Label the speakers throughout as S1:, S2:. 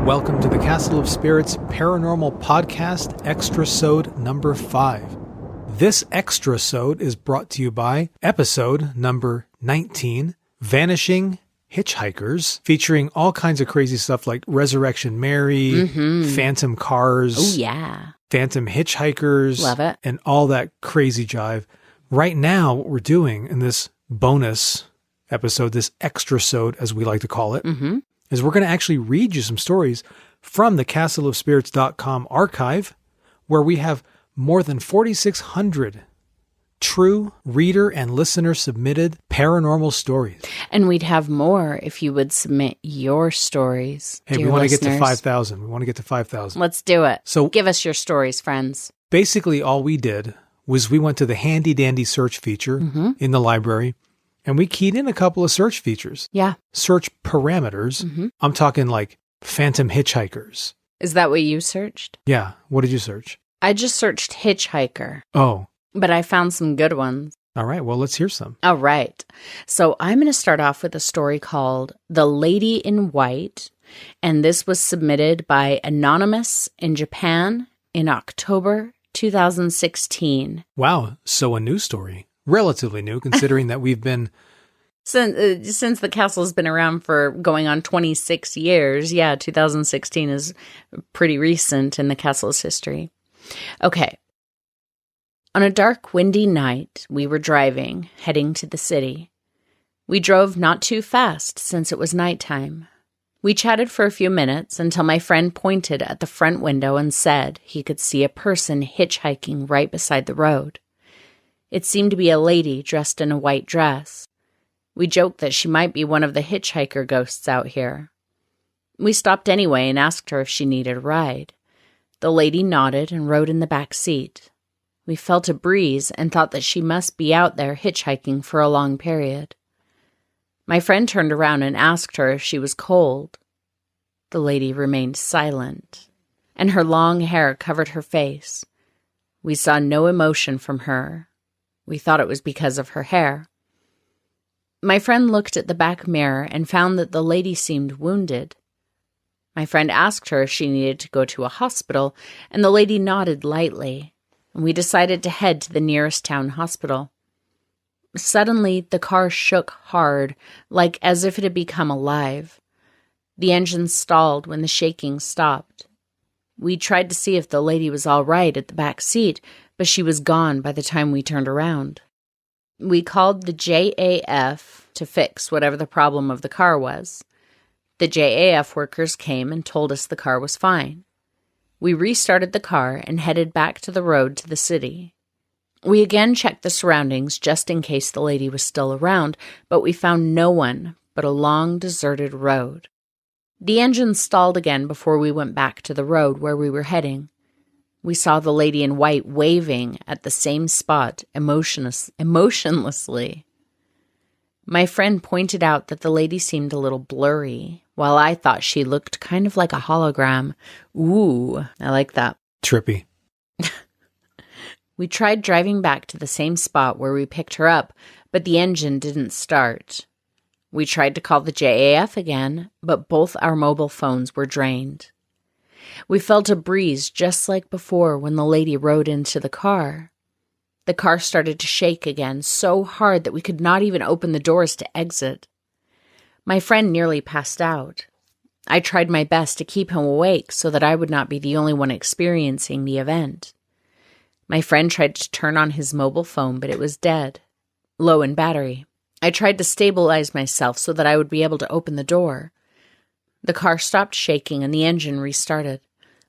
S1: welcome to the Castle of Spirits Paranormal Podcast, Extrasode number 5. This Extrasode is brought to you by episode number 19, Vanishing, Hitchhikers, featuring all kinds of crazy stuff like Resurrection Mary, Phantom Cars, Phantom Hitchhikers,
S2: love it,
S1: and all that crazy jive. Right now, what we're doing in this bonus episode, this Extrasode, as we like to call it, is we're going to actually read you some stories from the castleofspirits.com archive, where we have more than 4,600 true reader and listener submitted paranormal stories.
S2: And we'd have more if you would submit your stories.
S1: Hey, we want to get to 5,000. We want to get to 5,000.
S2: Let's do it.
S1: So
S2: give us your stories, friends.
S1: Basically, all we did was we went to the handy dandy search feature in the library, and we keyed in a couple of search features.
S2: Yeah.
S1: Search parameters. I'm talking like Phantom Hitchhikers.
S2: Is that what you searched?
S1: Yeah. What did you search?
S2: I just searched Hitchhiker.
S1: Oh.
S2: But I found some good ones.
S1: All right. Well, let's hear some.
S2: All right. So I'm going to start off with a story called The Lady in White. And this was submitted by Anonymous in Japan in October 2016.
S1: Wow. So a new story. Relatively new, considering that we've been...
S2: Since the castle's been around for going on 26 years. Yeah, 2016 is pretty recent in the castle's history. Okay. On a dark, windy night, we were driving, heading to the city. We drove not too fast since it was nighttime. We chatted for a few minutes until my friend pointed at the front window and said he could see a person hitchhiking right beside the road. It seemed to be a lady dressed in a white dress. We joked that she might be one of the hitchhiker ghosts out here. We stopped anyway and asked her if she needed a ride. The lady nodded and rode in the back seat. We felt a breeze and thought that she must be out there hitchhiking for a long period. My friend turned around and asked her if she was cold. The lady remained silent, and her long hair covered her face. We saw no emotion from her. We thought it was because of her hair. My friend looked at the back mirror and found that the lady seemed wounded. My friend asked her if she needed to go to a hospital, and the lady nodded lightly, and we decided to head to the nearest town hospital. Suddenly, the car shook hard, like as if it had become alive. The engine stalled when the shaking stopped. We tried to see if the lady was all right at the back seat, but she was gone by the time we turned around. We called the JAF to fix whatever the problem of the car was. The JAF workers came and told us the car was fine. We restarted the car and headed back to the road to the city. We again checked the surroundings just in case the lady was still around, but we found no one but a long, deserted road. The engine stalled again before we went back to the road where we were heading. We saw the lady in white waving at the same spot emotionlessly. My friend pointed out that the lady seemed a little blurry, while I thought she looked kind of like a hologram. Ooh, I like that.
S1: Trippy.
S2: We tried driving back to the same spot where we picked her up, but the engine didn't start. We tried to call the JAF again, but both our mobile phones were drained. We felt a breeze just like before when the lady rode into the car. The car started to shake again so hard that we could not even open the doors to exit. My friend nearly passed out. I tried my best to keep him awake so that I would not be the only one experiencing the event. My friend tried to turn on his mobile phone, but it was dead, low in battery. I tried to stabilize myself so that I would be able to open the door. The car stopped shaking and the engine restarted.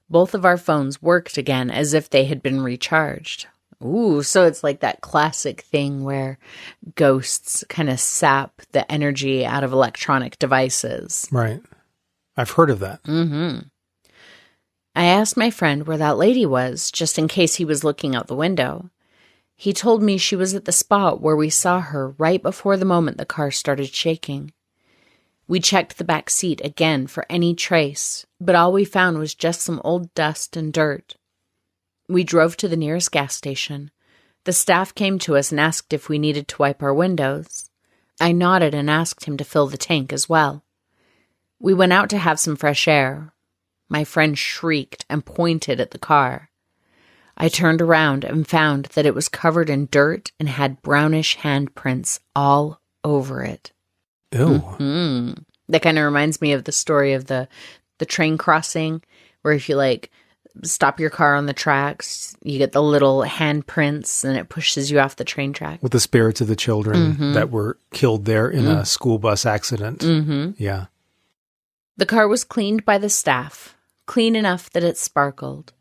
S2: Both of our phones worked again as if they had been recharged. Ooh, so it's like that classic thing where ghosts kind of sap the energy out of electronic devices.
S1: Right. I've heard of that.
S2: I asked my friend where that lady was, just in case he was looking out the window. He told me she was at the spot where we saw her right before the moment the car started shaking. We checked the back seat again for any trace, but all we found was just some old dust and dirt. We drove to the nearest gas station. The staff came to us and asked if we needed to wipe our windows. I nodded and asked him to fill the tank as well. We went out to have some fresh air. My friend shrieked and pointed at the car. I turned around and found that it was covered in dirt and had brownish handprints all over it.
S1: Ew.
S2: Mm-hmm. That kind of reminds me of the story of the train crossing, where if you like stop your car on the tracks, you get the little handprints and it pushes you off the train track.
S1: With the spirits of the children that were killed there in a school bus accident. Yeah.
S2: The car was cleaned by the staff, clean enough that it sparkled.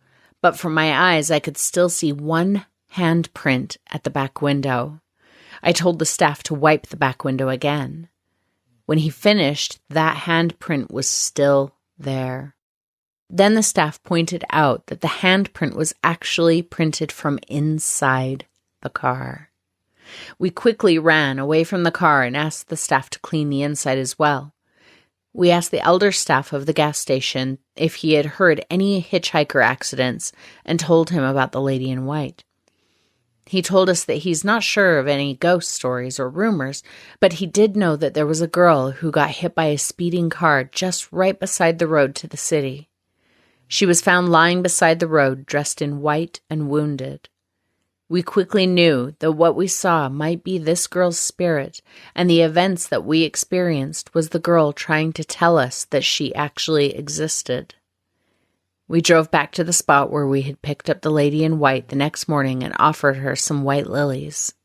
S2: But from my eyes, I could still see one handprint at the back window. I told the staff to wipe the back window again. When he finished, that handprint was still there. Then the staff pointed out that the handprint was actually printed from inside the car. We quickly ran away from the car and asked the staff to clean the inside as well. We asked the elder staff of the gas station if he had heard any hitchhiker accidents and told him about the lady in white. He told us that he's not sure of any ghost stories or rumors, but he did know that there was a girl who got hit by a speeding car just right beside the road to the city. She was found lying beside the road, dressed in white and wounded. We quickly knew that what we saw might be this girl's spirit, and the events that we experienced was the girl trying to tell us that she actually existed. We drove back to the spot where we had picked up the lady in white the next morning and offered her some white lilies.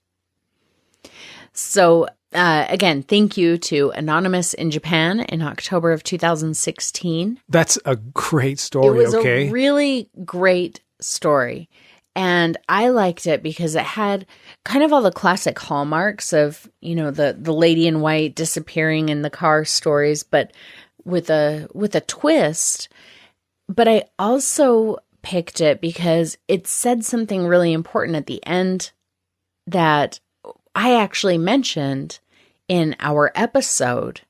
S2: So, again, thank you to Anonymous in Japan in October of 2016.
S1: That's a great story,
S2: It was a really great story. And I liked it because it had kind of all the classic hallmarks of, you know, the lady in white disappearing in the car stories, but with a twist. But I also picked it because it said something really important at the end that I actually mentioned in our episode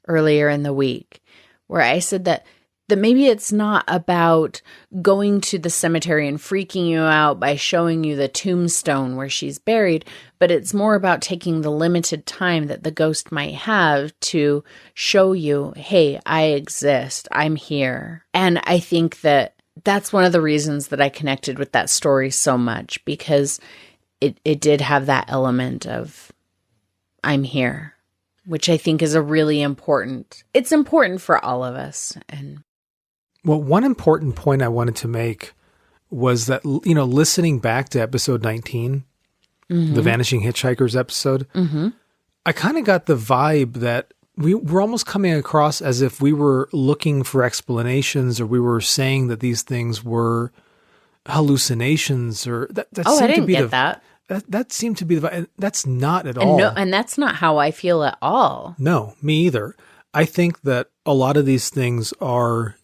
S2: earlier in the week, where I said that maybe it's not about going to the cemetery and freaking you out by showing you the tombstone where she's buried, but it's more about taking the limited time that the ghost might have to show you, hey, I exist, I'm here. And I think that that's one of the reasons that I connected with that story so much, because it did have that element of I'm here, which I think is it's important for all of us. And
S1: well, one important point I wanted to make was that, you know, listening back to episode 19, the Vanishing Hitchhikers episode, I kind of got the vibe that we were almost coming across as if we were looking for explanations, or we were saying that these things were hallucinations, or that
S2: I didn't get that.
S1: That seemed to be the vibe. That's not at all.
S2: No, and that's not how I feel at all.
S1: No, me either. I think that a lot of these things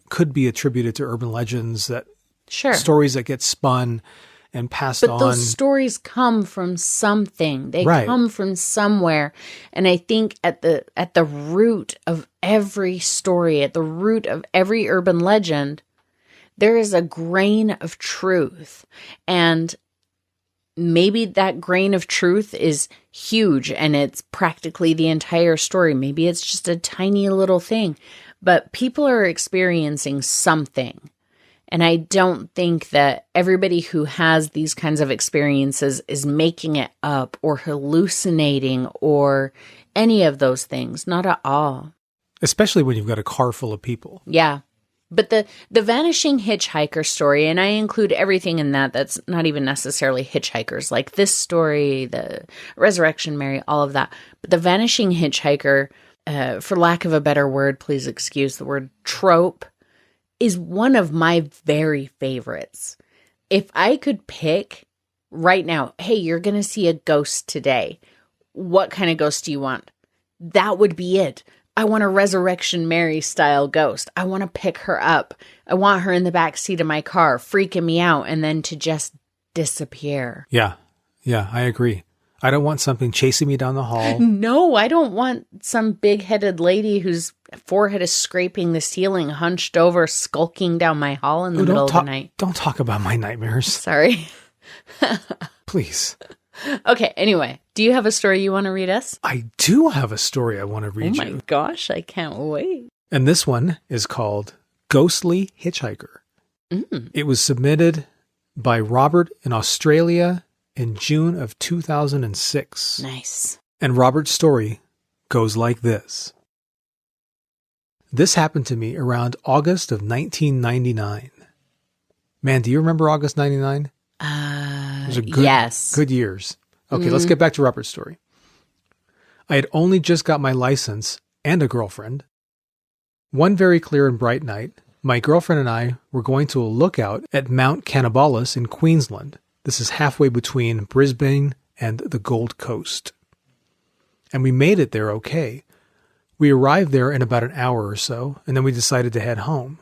S1: could be attributed to urban legends, that stories that get spun and passed on. But
S2: those stories come from something. They come from somewhere. And I think at the root of every story, at the root of every urban legend, there is a grain of truth. And maybe that grain of truth is huge and it's practically the entire story. Maybe it's just a tiny little thing. But people are experiencing something. And I don't think that everybody who has these kinds of experiences is making it up or hallucinating or any of those things. Not at all.
S1: Especially when you've got a car full of people.
S2: Yeah. But the Vanishing Hitchhiker story, and I include everything in that's not even necessarily hitchhikers, like this story, the Resurrection Mary, all of that. But the Vanishing Hitchhiker, for lack of a better word, please excuse the word trope, is one of my very favorites. If I could pick right now, hey, you're going to see a ghost today. What kind of ghost do you want? That would be it. I want a Resurrection Mary style ghost. I want to pick her up. I want her in the back seat of my car, freaking me out, and then to just disappear.
S1: Yeah, I agree. I don't want something chasing me down the hall.
S2: No, I don't want some big-headed lady whose forehead is scraping the ceiling, hunched over, skulking down my hall in the middle of the night.
S1: Don't talk about my nightmares.
S2: Sorry.
S1: Please.
S2: Okay, anyway, do you have a story you want to read us?
S1: I do have a story I want to read you.
S2: Oh my gosh, I can't wait.
S1: And this one is called Ghostly Hitchhiker. It was submitted by Robert in Australia in June of 2006.
S2: Nice.
S1: And Robert's story goes like this. This happened to me around August of 1999. Man, do you remember August 99? Those are good years. Okay, let's get back to Robert's story. I had only just got my license and a girlfriend. One very clear and bright night, my girlfriend and I were going to a lookout at Mount Cannibales in Queensland. This is halfway between Brisbane and the Gold Coast. And we made it there okay. We arrived there in about an hour or so, and then we decided to head home.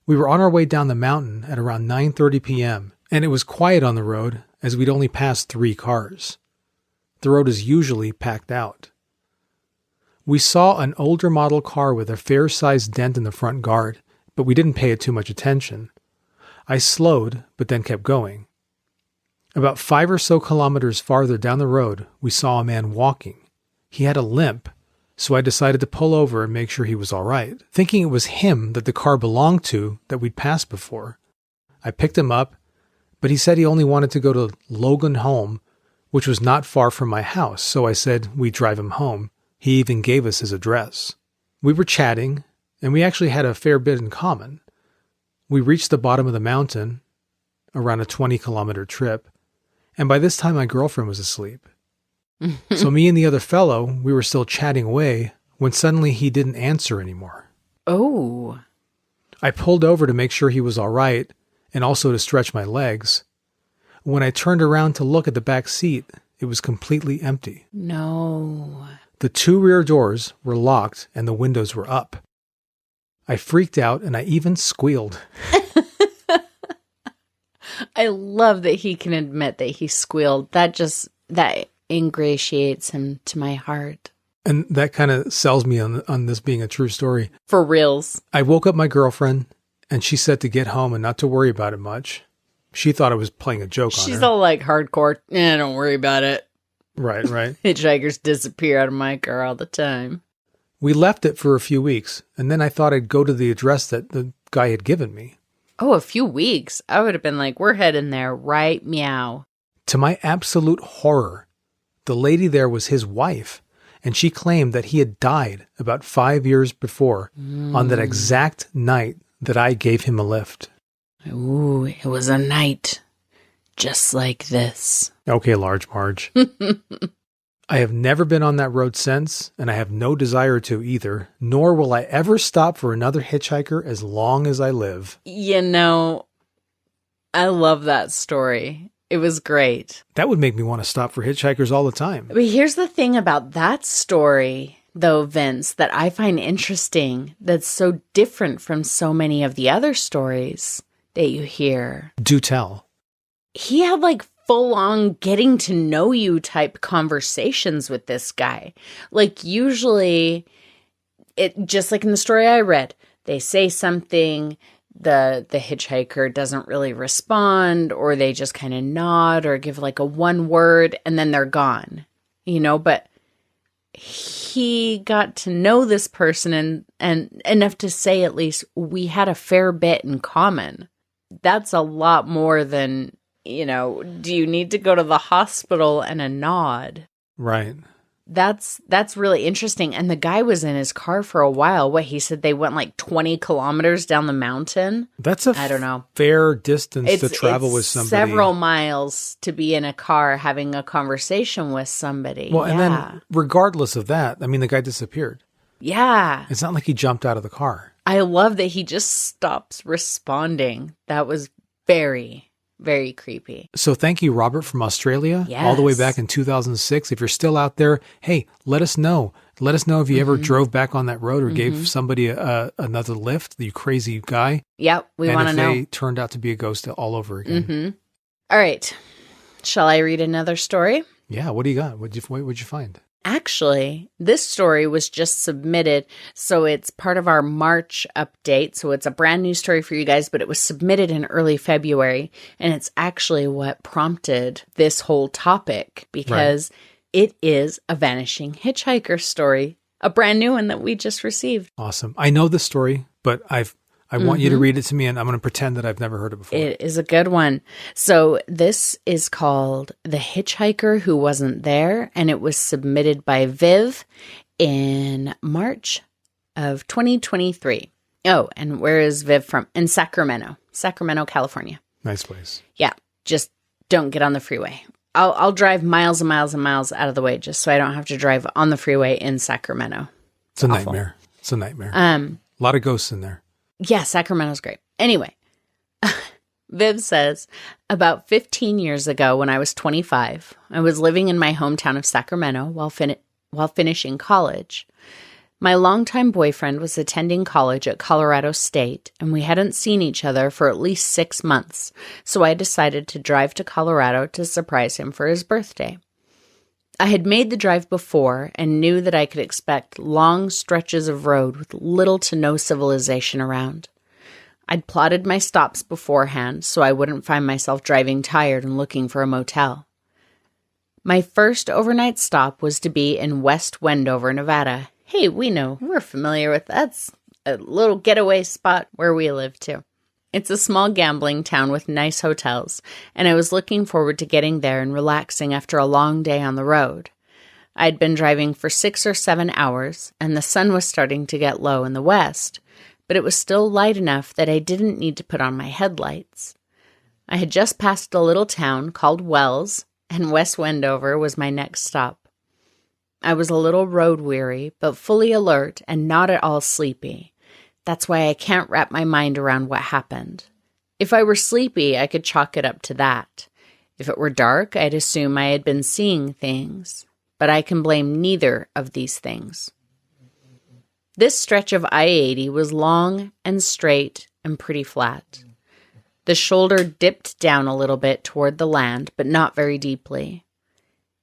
S1: We were on our way down the mountain at around 9:30 p.m., and it was quiet on the road as we'd only passed 3 cars. The road is usually packed out. We saw an older model car with a fair-sized dent in the front guard, but we didn't pay it too much attention. I slowed, but then kept going. About 5 or so kilometers farther down the road, we saw a man walking. He had a limp, so I decided to pull over and make sure he was all right, thinking it was him that the car belonged to that we'd passed before. I picked him up, but he said he only wanted to go to Logan Home, which was not far from my house, so I said we'd drive him home. He even gave us his address. We were chatting, and we actually had a fair bit in common. We reached the bottom of the mountain, around a 20-kilometer trip, and by this time my girlfriend was asleep. So me and the other fellow, we were still chatting away when suddenly he didn't answer anymore.
S2: Oh.
S1: I pulled over to make sure he was all right and also to stretch my legs. When I turned around to look at the back seat, it was completely empty.
S2: No.
S1: The 2 rear doors were locked and the windows were up. I freaked out and I even squealed.
S2: I love that he can admit that he squealed. That ingratiates him to my heart.
S1: And that kind of sells me on this being a true story.
S2: For reals.
S1: I woke up my girlfriend and she said to get home and not to worry about it much. She thought I was playing a joke on her.
S2: She's all like hardcore. Don't worry about it.
S1: Right.
S2: Hitchhikers disappear out of my car all the time.
S1: We left it for a few weeks, and then I thought I'd go to the address that the guy had given me.
S2: Oh, a few weeks? I would have been like, we're heading there right meow.
S1: To my absolute horror, the lady there was his wife, and she claimed that he had died about 5 years before on that exact night that I gave him a lift.
S2: Ooh, it was a night just like this.
S1: Okay, Large Marge. I have never been on that road since, and I have no desire to either, nor will I ever stop for another hitchhiker as long as I live.
S2: You know, I love that story. It was great.
S1: That would make me want to stop for hitchhikers all the time.
S2: But here's the thing about that story, though, Vince, that I find interesting, that's so different from so many of the other stories that you hear.
S1: Do tell.
S2: He had like full-on getting to know you type conversations with this guy. Like usually, it just like in the story I read, they say something, the hitchhiker doesn't really respond, or they just kind of nod or give like a one word and then they're gone. But he got to know this person and enough to say at least we had a fair bit in common. That's a lot more than, do you need to go to the hospital and a nod? Right. That's really interesting. And the guy was in his car for a while. He said they went like 20 kilometers down the mountain.
S1: That's I don't know. Fair distance to travel with somebody.
S2: Several miles to be in a car having a conversation with somebody.
S1: Well, and then regardless of that, the guy disappeared.
S2: Yeah.
S1: It's not like he jumped out of the car.
S2: I love that he just stops responding. That was very, very creepy.
S1: So thank you, Robert from Australia.
S2: Yes.
S1: All the way back in 2006. If you're still out there, hey, let us know. Let us know if you ever drove back on that road or gave somebody another lift, you crazy guy.
S2: Yep, we want to know.
S1: And if they turned out to be a ghost all over again.
S2: All right. Shall I read another story?
S1: Yeah, what do you got? What'd you find?
S2: Actually, this story was just submitted, so it's part of our March update. So it's a brand new story for you guys, but it was submitted in early February, and it's actually what prompted this whole topic because it is a vanishing hitchhiker story, a brand new one that we just received.
S1: Awesome. I know the story, but I've I want you to read it to me, and I'm going to pretend that I've never heard it before.
S2: It is a good one. So this is called The Hitchhiker Who Wasn't There, and it was submitted by Viv in March of 2023. Oh, and where is Viv from? In Sacramento, California.
S1: Nice place.
S2: Yeah, just don't get on the freeway. I'll drive miles and miles and miles out of the way just so I don't have to drive on the freeway in Sacramento.
S1: It's a nightmare. It's a nightmare. A lot of ghosts in there.
S2: Yeah, Sacramento's great. Anyway, Viv says, about 15 years ago when I was 25, I was living in my hometown of Sacramento while finishing college. My longtime boyfriend was attending college at Colorado State, and we hadn't seen each other for at least 6 months, so I decided to drive to Colorado to surprise him for his birthday. I had made the drive before and knew that I could expect long stretches of road with little to no civilization around. I'd plotted my stops beforehand so I wouldn't find myself driving tired and looking for a motel. My first overnight stop was to be in West Wendover, Nevada. Hey, we're familiar with that's a little getaway spot where we live too. It's a small gambling town with nice hotels, and I was looking forward to getting there and relaxing after a long day on the road. I'd been driving for 6 or 7 hours, and the sun was starting to get low in the west, but it was still light enough that I didn't need to put on my headlights. I had just passed a little town called Wells, and West Wendover was my next stop. I was a little road weary, but fully alert and not at all sleepy. That's why I can't wrap my mind around what happened. If I were sleepy, I could chalk it up to that. If it were dark, I'd assume I had been seeing things, but I can blame neither of these things. This stretch of I-80 was long and straight and pretty flat. The shoulder dipped down a little bit toward the land, but not very deeply.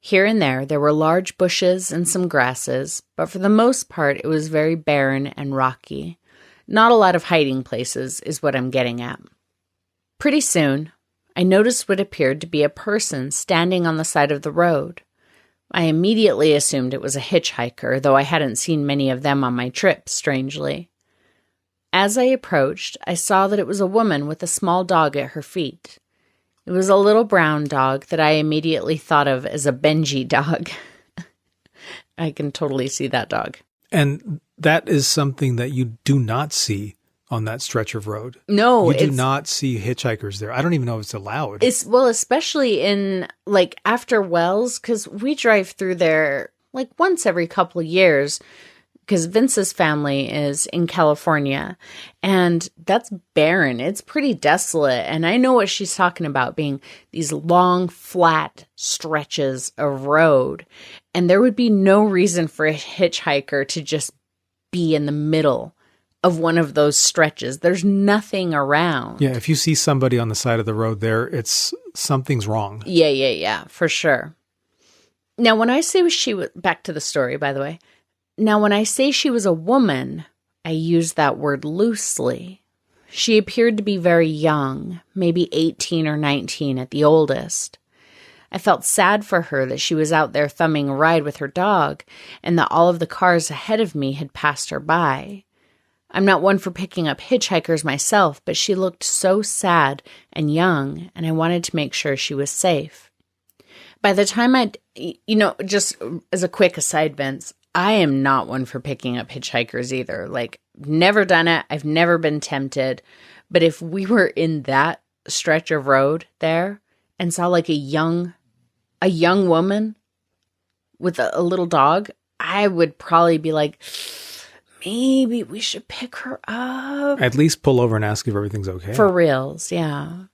S2: Here and there were large bushes and some grasses, but for the most part it was very barren and rocky. Not a lot of hiding places is what I'm getting at. Pretty soon, I noticed what appeared to be a person standing on the side of the road. I immediately assumed it was a hitchhiker, though I hadn't seen many of them on my trip, strangely. As I approached, I saw that it was a woman with a small dog at her feet. It was a little brown dog that I immediately thought of as a Benji dog. I can totally see that dog.
S1: And that is something that you do not see on that stretch of road.
S2: No.
S1: You do not see hitchhikers there. I don't even know if it's allowed.
S2: Especially in, after Wells, because we drive through there, once every couple of years, because Vince's family is in California, and that's barren. It's pretty desolate, and I know what she's talking about, being these long, flat stretches of road, and there would be no reason for a hitchhiker to just be in the middle of one of those stretches. There's nothing around.
S1: Yeah, if you see somebody on the side of the road there, something's wrong.
S2: Yeah, for sure. Now, when I say back to the story, by the way, now, when I say she was a woman, I use that word loosely. She appeared to be very young, maybe 18 or 19 at the oldest. I felt sad for her that she was out there thumbing a ride with her dog and that all of the cars ahead of me had passed her by. I'm not one for picking up hitchhikers myself, but she looked so sad and young, and I wanted to make sure she was safe. By the time just as a quick aside, Vince, I am not one for picking up hitchhikers either. Never done it. I've never been tempted. But if we were in that stretch of road there and saw a young woman with a little dog, I would probably be maybe we should pick her up.
S1: At least pull over and ask if everything's okay.
S2: For reals, yeah.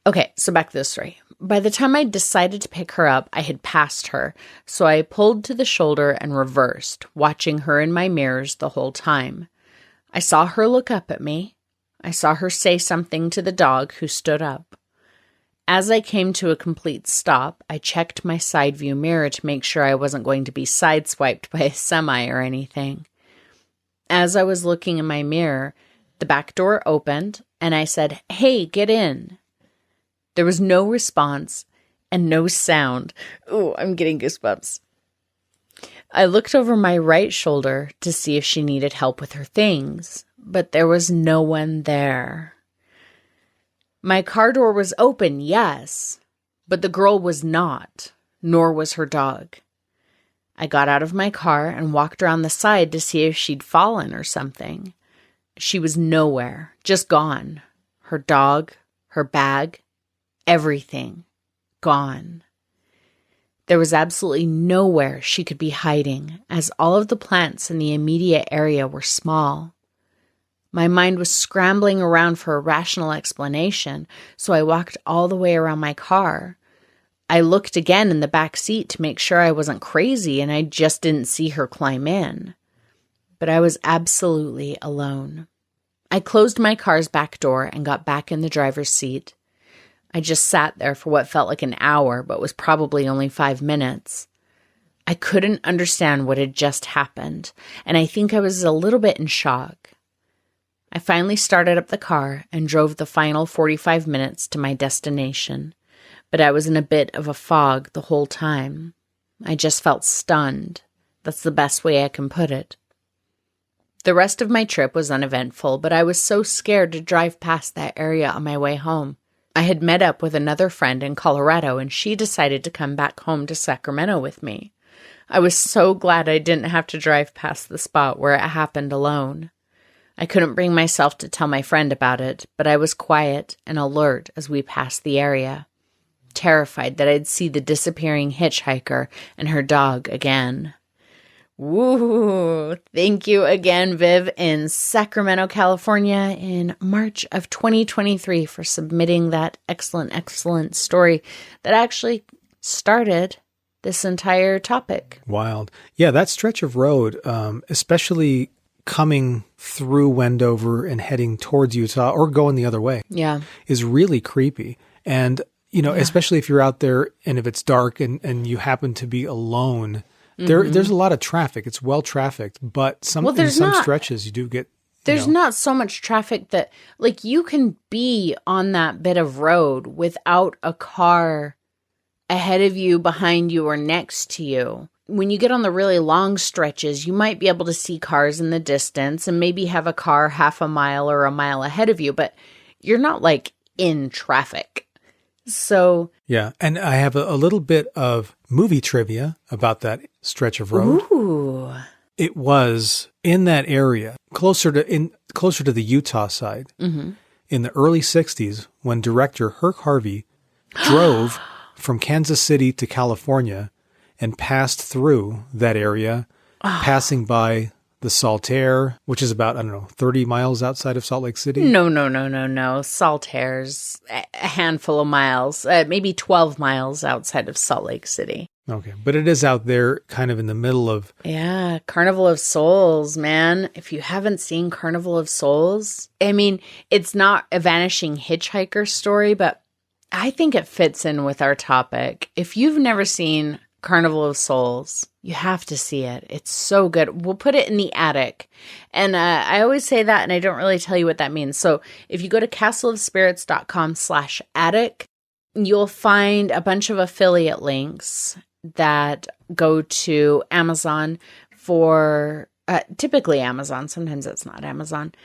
S2: Okay, so back to the story. By the time I decided to pick her up, I had passed her, so I pulled to the shoulder and reversed, watching her in my mirrors the whole time. I saw her look up at me. I saw her say something to the dog, who stood up. As I came to a complete stop, I checked my side view mirror to make sure I wasn't going to be sideswiped by a semi or anything. As I was looking in my mirror, the back door opened, and I said, "Hey, get in." There was no response and no sound. Ooh, I'm getting goosebumps. I looked over my right shoulder to see if she needed help with her things, but there was no one there. My car door was open, yes, but the girl was not, nor was her dog. I got out of my car and walked around the side to see if she'd fallen or something. She was nowhere, just gone. Her dog, her bag, everything, gone. There was absolutely nowhere she could be hiding, as all of the plants in the immediate area were small. My mind was scrambling around for a rational explanation, so I walked all the way around my car. I looked again in the back seat to make sure I wasn't crazy and I just didn't see her climb in. But I was absolutely alone. I closed my car's back door and got back in the driver's seat. I just sat there for what felt like an hour, but was probably only 5 minutes. I couldn't understand what had just happened, and I think I was a little bit in shock. I finally started up the car and drove the final 45 minutes to my destination, but I was in a bit of a fog the whole time. I just felt stunned. That's the best way I can put it. The rest of my trip was uneventful, but I was so scared to drive past that area on my way home. I had met up with another friend in Colorado, and she decided to come back home to Sacramento with me. I was so glad I didn't have to drive past the spot where it happened alone. I couldn't bring myself to tell my friend about it, but I was quiet and alert as we passed the area, terrified that I'd see the disappearing hitchhiker and her dog again. Woo! Thank you again, Viv, in Sacramento, California, in March of 2023 for submitting that excellent story that actually started this entire topic.
S1: Wild. Yeah, that stretch of road, especially coming through Wendover and heading towards Utah or going the other way, is really creepy. And, especially if you're out there and if it's dark and you happen to be alone, there's a lot of traffic. It's well trafficked, but in some stretches you do get.
S2: There's not so much traffic that, like, you can be on that bit of road without a car ahead of you, behind you, or next to you. When you get on the really long stretches, you might be able to see cars in the distance and maybe have a car half a mile or a mile ahead of you, but you're not like in traffic. So
S1: yeah, and I have a little bit of movie trivia about that stretch of road.
S2: Ooh.
S1: It was in that area, closer to the Utah side, in the early 60s when director Herc Harvey drove from Kansas City to California and passed through that area, passing by the Saltaire, which is about, 30 miles outside of Salt Lake City.
S2: No. Saltaire's a handful of miles, maybe 12 miles outside of Salt Lake City.
S1: Okay, but it is out there kind of in the middle of...
S2: Yeah, Carnival of Souls, man. If you haven't seen Carnival of Souls, I mean, it's not a vanishing hitchhiker story, but I think it fits in with our topic. If you've never seen Carnival of Souls, you have to see it. It's so good. We'll put it in the attic. And I always say that, and I don't really tell you what that means. So if you go to castleofspirits.com/attic, you'll find a bunch of affiliate links that go to Amazon for, typically Amazon, sometimes it's not Amazon,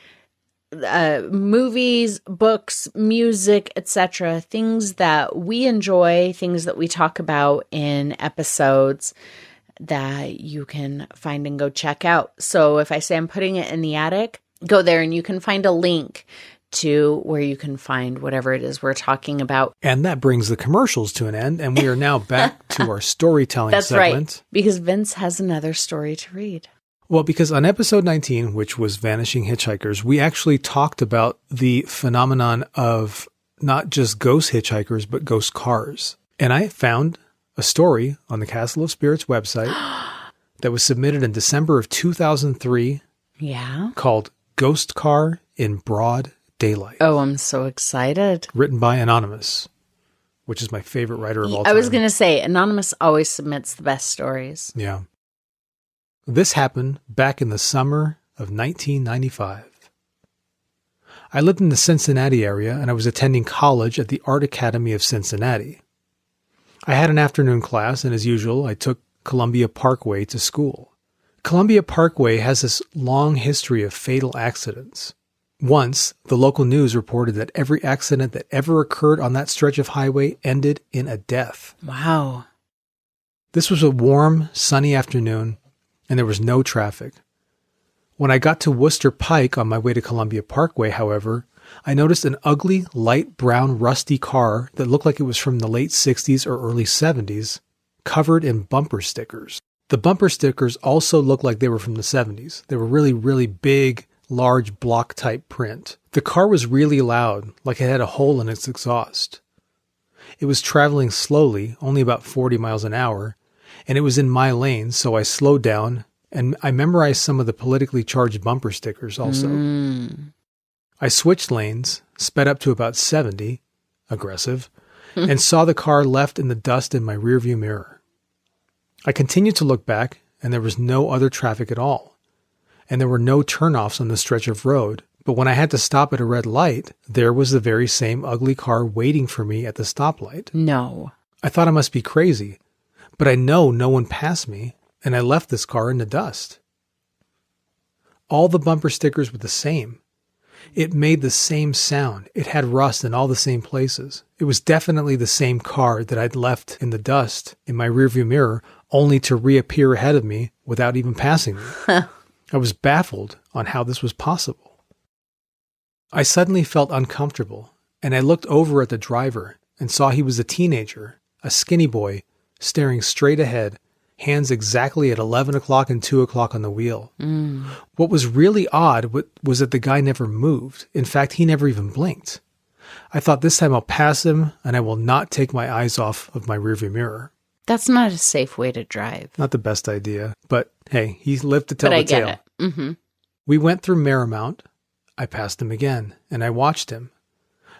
S2: movies, books, music, etc. Things that we enjoy, things that we talk about in episodes that you can find and go check out. So if I say I'm putting it in the attic, go there and you can find a link to where you can find whatever it is we're talking about.
S1: And that brings the commercials to an end, and we are now back to our storytelling segment.
S2: That's right, because Vince has another story to read.
S1: Well, because on episode 19, which was Vanishing Hitchhikers, we actually talked about the phenomenon of not just ghost hitchhikers, but ghost cars. And I found a story on the Castle of Spirits website that was submitted in December of 2003.
S2: Yeah.
S1: Called Ghost Car in Broad Daylight.
S2: Oh, I'm so excited.
S1: Written by Anonymous, which is my favorite writer of all time.
S2: I was going to say, Anonymous always submits the best stories.
S1: Yeah. This happened back in the summer of 1995. I lived in the Cincinnati area, and I was attending college at the Art Academy of Cincinnati. I had an afternoon class, and as usual, I took Columbia Parkway to school. Columbia Parkway has this long history of fatal accidents. Once, the local news reported that every accident that ever occurred on that stretch of highway ended in a death.
S2: Wow.
S1: This was a warm, sunny afternoon, and there was no traffic. When I got to Worcester Pike on my way to Columbia Parkway, however, I noticed an ugly, light brown, rusty car that looked like it was from the late 60s or early 70s, covered in bumper stickers. The bumper stickers also looked like they were from the 70s. They were really, really big, large block-type print. The car was really loud, like it had a hole in its exhaust. It was traveling slowly, only about 40 miles an hour, and it was in my lane, so I slowed down, and I memorized some of the politically charged bumper stickers also. I switched lanes, sped up to about 70, aggressive, and saw the car left in the dust in my rearview mirror. I continued to look back, and there was no other traffic at all. And there were no turnoffs on the stretch of road, but when I had to stop at a red light, there was the very same ugly car waiting for me at the stoplight.
S2: No.
S1: I thought I must be crazy, but I know no one passed me, and I left this car in the dust. All the bumper stickers were the same. It made the same sound. It had rust in all the same places. It was definitely the same car that I'd left in the dust in my rearview mirror, only to reappear ahead of me without even passing me. I was baffled on how this was possible. I suddenly felt uncomfortable, and I looked over at the driver and saw he was a teenager, a skinny boy, staring straight ahead, hands exactly at 11 o'clock and 2 o'clock on the wheel. What was really odd was that the guy never moved. In fact, he never even blinked. I thought, this time I'll pass him, and I will not take my eyes off of my rearview mirror.
S2: That's not a safe way to drive.
S1: Not the best idea, but hey, he lived to tell
S2: But
S1: the
S2: I get
S1: tale.
S2: it. Mm-hmm.
S1: We went through Marymount. I passed him again, and I watched him.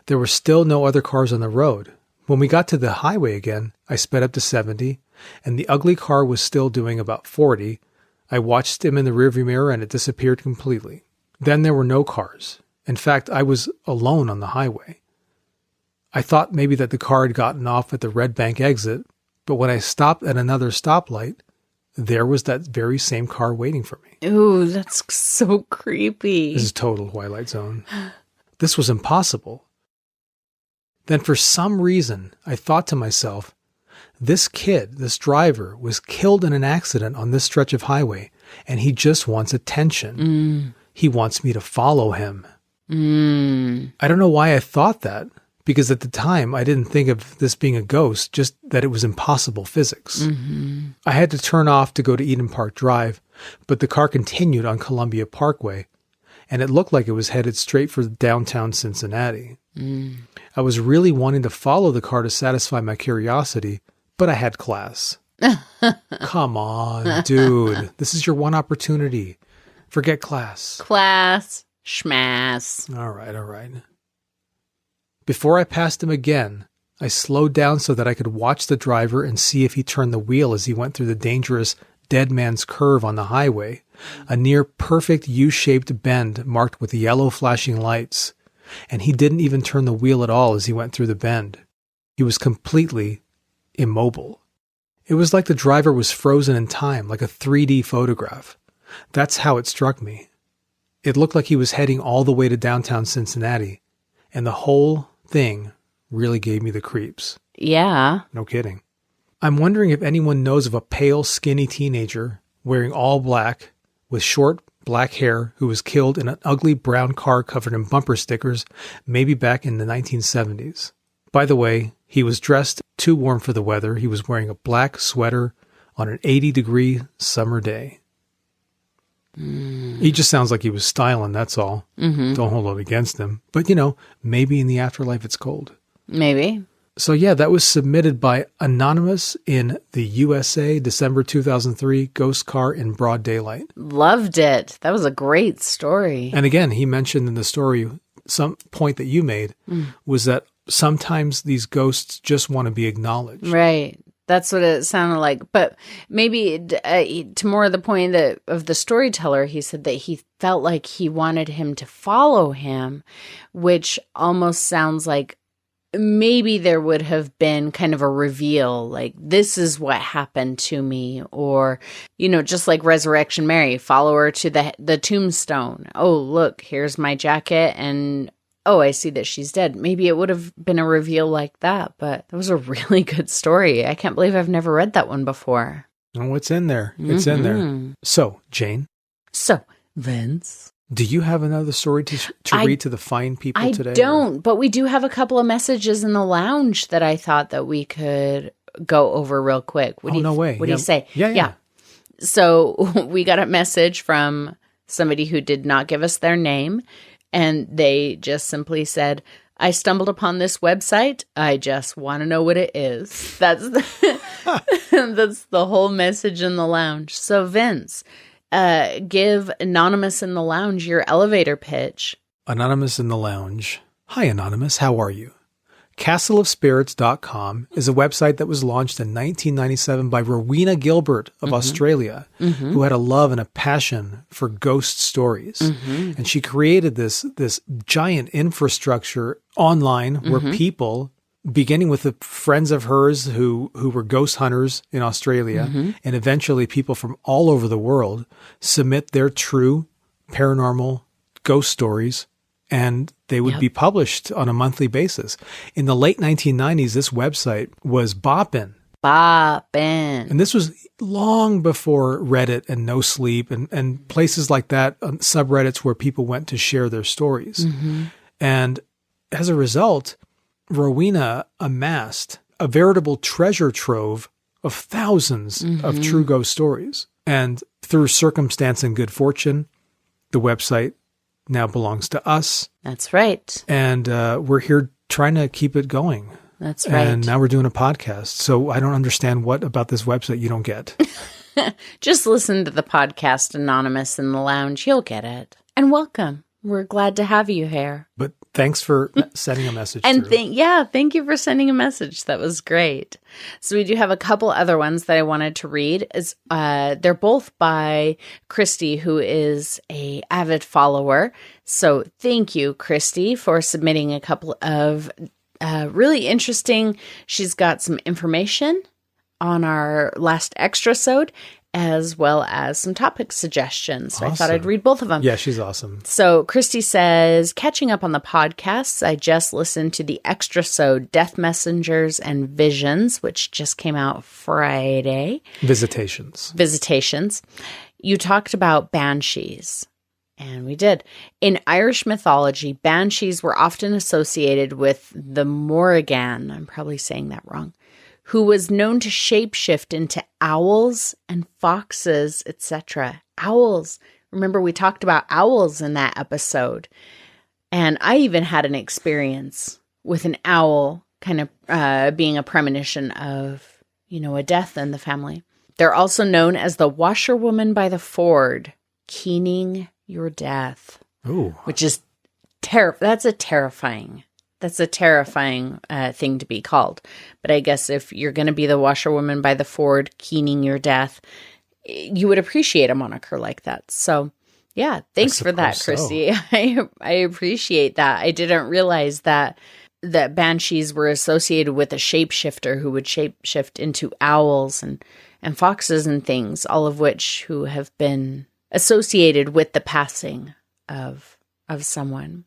S1: There were still no other cars on the road. When we got to the highway again, I sped up to 70, and the ugly car was still doing about 40. I watched him in the rearview mirror, and it disappeared completely. Then there were no cars. In fact, I was alone on the highway. I thought maybe that the car had gotten off at the Red Bank exit, but when I stopped at another stoplight, there was that very same car waiting for me.
S2: Ooh, that's so creepy.
S1: This is total Twilight Zone. This was impossible. Then for some reason, I thought to myself, this kid, this driver, was killed in an accident on this stretch of highway, and he just wants attention. He wants me to follow him. I don't know why I thought that, because at the time I didn't think of this being a ghost, just that it was impossible physics. I had to turn off to go to Eden Park Drive, but the car continued on Columbia Parkway, and it looked like it was headed straight for downtown Cincinnati. I was really wanting to follow the car to satisfy my curiosity, but I had class. Come on, dude. This is your one opportunity. Forget class.
S2: Class. Schmass.
S1: All right. Before I passed him again, I slowed down so that I could watch the driver and see if he turned the wheel as he went through the dangerous dead man's curve on the highway, a near perfect U-shaped bend marked with yellow flashing lights. And he didn't even turn the wheel at all as he went through the bend. He was completely immobile. It was like the driver was frozen in time, like a 3D photograph. That's how it struck me. It looked like he was heading all the way to downtown Cincinnati, and the whole thing really gave me the creeps.
S2: Yeah.
S1: No kidding. I'm wondering if anyone knows of a pale, skinny teenager wearing all black with short black hair who was killed in an ugly brown car covered in bumper stickers, maybe back in the 1970s. By the way, he was dressed too warm for the weather. He was wearing a black sweater on an 80-degree summer day. He just sounds like he was styling, that's all. Don't hold it against him. But, maybe in the afterlife it's cold.
S2: Maybe.
S1: So yeah, that was submitted by Anonymous in the USA, December 2003, Ghost Car in Broad Daylight.
S2: Loved it. That was a great story.
S1: And again, he mentioned in the story, some point that you made was that sometimes these ghosts just want to be acknowledged.
S2: Right. That's what it sounded like. But maybe to more of the point of the storyteller, he said that he felt like he wanted him to follow him, which almost sounds like maybe there would have been kind of a reveal, like, this is what happened to me, or, just like Resurrection Mary, follow her to the tombstone. Oh, look, here's my jacket, and oh, I see that she's dead. Maybe it would have been a reveal like that, but that was a really good story. I can't believe I've never read that one before.
S1: Oh, it's in there. It's in there. So, Jane.
S2: So, Vince.
S1: Do you have another story to read to the fine people today?
S2: I don't, but we do have a couple of messages in the lounge that I thought that we could go over real quick.
S1: No way.
S2: What do you say?
S1: Yeah.
S2: So we got a message from somebody who did not give us their name, and they just simply said, I stumbled upon this website. I just want to know what it is. That's the whole message in the lounge. So Vince, give Anonymous in the lounge your elevator pitch. Anonymous in the lounge.
S1: Hi, Anonymous. How are you? castleofspirits.com is a website that was launched in 1997 by Rowena Gilbert of Australia, who had a love and a passion for ghost stories. And she created this giant infrastructure online where people, beginning with the friends of hers who were ghost hunters in Australia, and eventually people from all over the world, submit their true paranormal ghost stories, and they would be published on a monthly basis. In the late 1990s, this website was bopping. And this was long before Reddit and No Sleep and places like that, subreddits where people went to share their stories. And as a result, Rowena amassed a veritable treasure trove of thousands of true ghost stories. And through circumstance and good fortune, the website now belongs to us.
S2: That's right.
S1: And we're here trying to keep it going.
S2: That's right.
S1: And now we're doing a podcast. So I don't understand what about this website you don't get.
S2: Just listen to the podcast Anonymous in the Lounge. You'll get it. And welcome. We're glad to have you here.
S1: But thanks for sending a message.
S2: And thank you for sending a message. That was great. So we do have a couple other ones that I wanted to read. They're both by Christy, who is a avid follower. So thank you, Christy, for submitting a couple of really interesting. She's got some information on our last Extrasode, as well as some topic suggestions. So I thought I'd read both of them.
S1: Yeah, she's awesome.
S2: So Christy says, catching up on the podcasts, I just listened to the Extrasode Death Messengers and Visions, which just came out Friday. Visitations. You talked about banshees. And we did. In Irish mythology, banshees were often associated with the Morrigan. I'm probably saying that wrong. Who was known to shapeshift into owls and foxes, etc. Owls. Remember, we talked about owls in that episode. And I even had an experience with an owl kind of being a premonition of, a death in the family. They're also known as the washerwoman by the ford, keening your death.
S1: Ooh.
S2: Which is That's a terrifying thing to be called. But I guess if you're going to be the washerwoman by the ford, keening your death, you would appreciate a moniker like that. So, yeah, thanks for that, Christy. So. I appreciate that. I didn't realize that banshees were associated with a shapeshifter who would shapeshift into owls and foxes and things, all of which who have been associated with the passing of someone.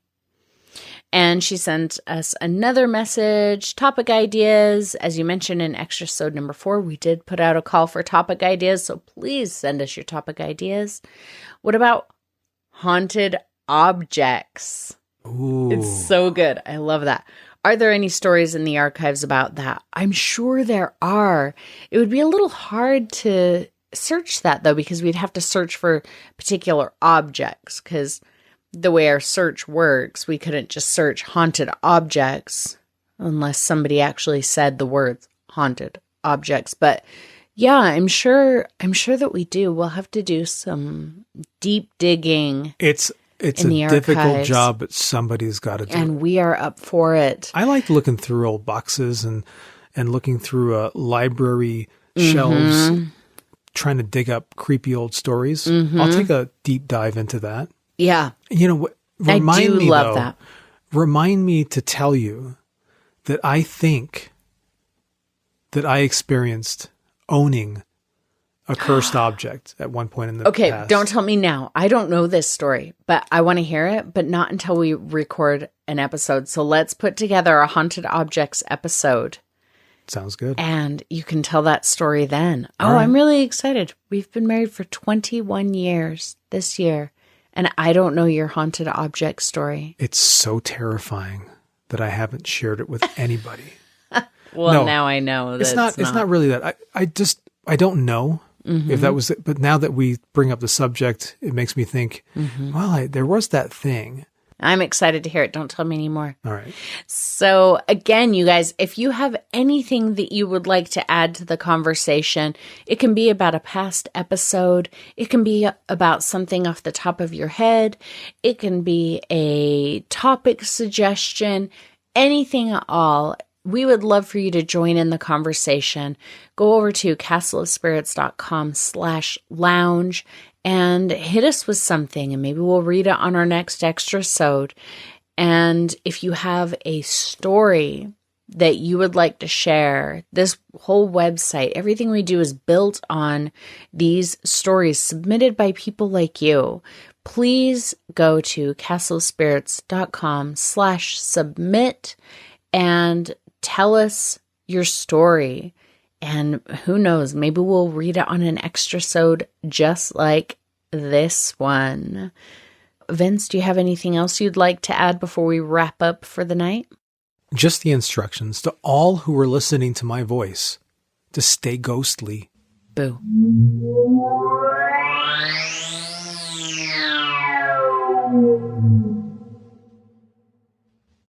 S2: And she sent us another message, topic ideas. As you mentioned in Extrasode number 4, we did put out a call for topic ideas, so please send us your topic ideas. What about haunted objects?
S1: Ooh.
S2: It's so good. I love that. Are there any stories in the archives about that? I'm sure there are. It would be a little hard to search that, though, because we'd have to search for particular objects, because the way our search works, we couldn't just search haunted objects unless somebody actually said the words haunted objects. But yeah, I'm sure that we do. We'll have to do some deep digging.
S1: It's a difficult job, but somebody's got to do it.
S2: And we are up for it.
S1: I like looking through old boxes and looking through library shelves, trying to dig up creepy old stories. I'll take a deep dive into that.
S2: Yeah.
S1: Remind
S2: I do
S1: me,
S2: love
S1: though,
S2: that.
S1: Remind me to tell you that I think that I experienced owning a cursed object at one point in the past.
S2: Okay, don't tell me now. I don't know this story, but I want to hear it, but not until we record an episode. So let's put together a haunted objects episode.
S1: Sounds good.
S2: And you can tell that story then.
S1: All right.
S2: I'm really excited. We've been married for 21 years this year, and I don't know your haunted object story.
S1: It's so terrifying that I haven't shared it with anybody.
S2: Well,
S1: No,
S2: now I know that
S1: It's not really that. I don't know if that was it. But now that we bring up the subject, it makes me think, well, there was that thing.
S2: I'm excited to hear it. Don't tell me anymore.
S1: All right.
S2: So again, you guys, if you have anything that you would like to add to the conversation, it can be about a past episode. It can be about something off the top of your head. It can be a topic suggestion, anything at all. We would love for you to join in the conversation. Go over to castleofspirits.com/lounge and hit us with something, and maybe we'll read it on our next Extrasode. And if you have a story that you would like to share, this whole website, everything we do is built on these stories submitted by people like you. Please go to castleofspirits.com/submit and tell us your story. And who knows, maybe we'll read it on an Extrasode just like this one. Vince, do you have anything else you'd like to add before we wrap up for the night?
S1: Just the instructions to all who are listening to my voice to stay ghostly.
S2: Boo.